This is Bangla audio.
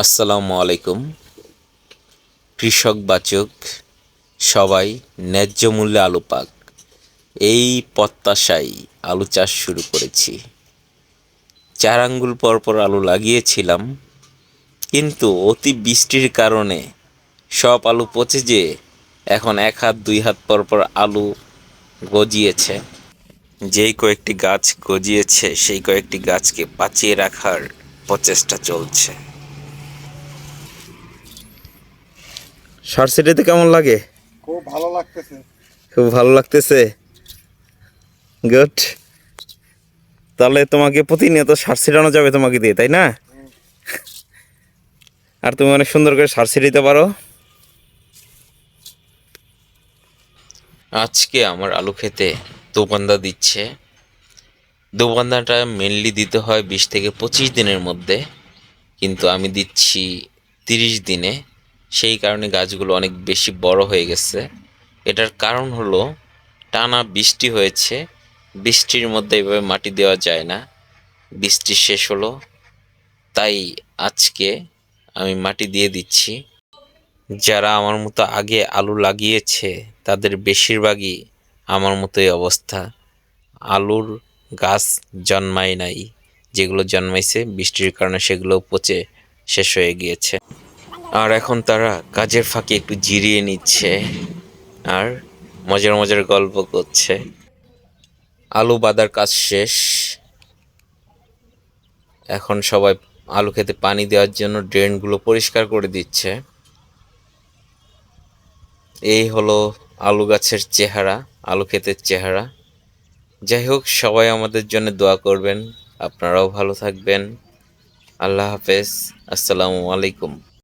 আসসালামু আলাইকুম। কৃষক বাচক সবাই ন্যায্য মূল্যে আলু পাক, এই প্রত্যাশায় আলু চাষ শুরু করেছি। 4 আঙ্গুল পরপর আলু লাগিয়েছিলাম, কিন্তু অতি বৃষ্টির কারণে সব আলু পচে যেয়ে এখন 1 হাত 2 হাত পরপর আলু গজিয়েছে। যেই কয়েকটি গাছ গজিয়েছে সেই কয়েকটি গাছকে বাঁচিয়ে রাখার প্রচেষ্টা চলছে। সার্সিটিতে কেমন লাগে? খুব ভালো লাগতেছে। খুব ভালো লাগতেছে। গুড। তাহলে তোমাকে প্রতিনিয়ত সার ছিটানো যাবে তোমাকে দিয়ে, তাই না? আর তুমি অনেক সুন্দর করে সার ছিটাতে পারো। আজকে আমার আলু খেতে দোবান্দা দিচ্ছে। দোবান্দাটা মেনলি দিতে হয় 20 থেকে 25 দিনের মধ্যে, কিন্তু আমি দিচ্ছি 30 দিনে। সেই কারণে গাছগুলো অনেক বেশি বড় হয়ে গেছে। এটার কারণ হলো টানা বৃষ্টি হয়েছে। বৃষ্টির মধ্যে এভাবে মাটি দেওয়া যায় না। বৃষ্টি শেষ হলো, তাই আজকে আমি মাটি দিয়ে দিচ্ছি। যারা আমার মতো আগে আলু লাগিয়েছে তাদের বেশিরভাগই আমার মতোই অবস্থা। আলুর গাছ জন্মায় নাই, যেগুলো জন্মাইছে বৃষ্টির কারণে সেগুলো পচে শেষ হয়ে গিয়েছে। আর এখন তারা কাজের ফাঁকে একটু জিরিয়ে নিচ্ছে আর মজার মজার গল্প করছে। আলু বাঁধার কাজ শেষ। এখন সবাই আলু খেতে পানি দেওয়ার জন্য ড্রেনগুলো পরিষ্কার করে দিচ্ছে। এই হলো আলু গাছের চেহারা, আলু ক্ষেতের চেহারা। যাই হোক, সবাই আমাদের জন্য দোয়া করবেন। আপনারাও ভালো থাকবেন। আল্লাহ হাফেজ। আসসালামু আলাইকুম।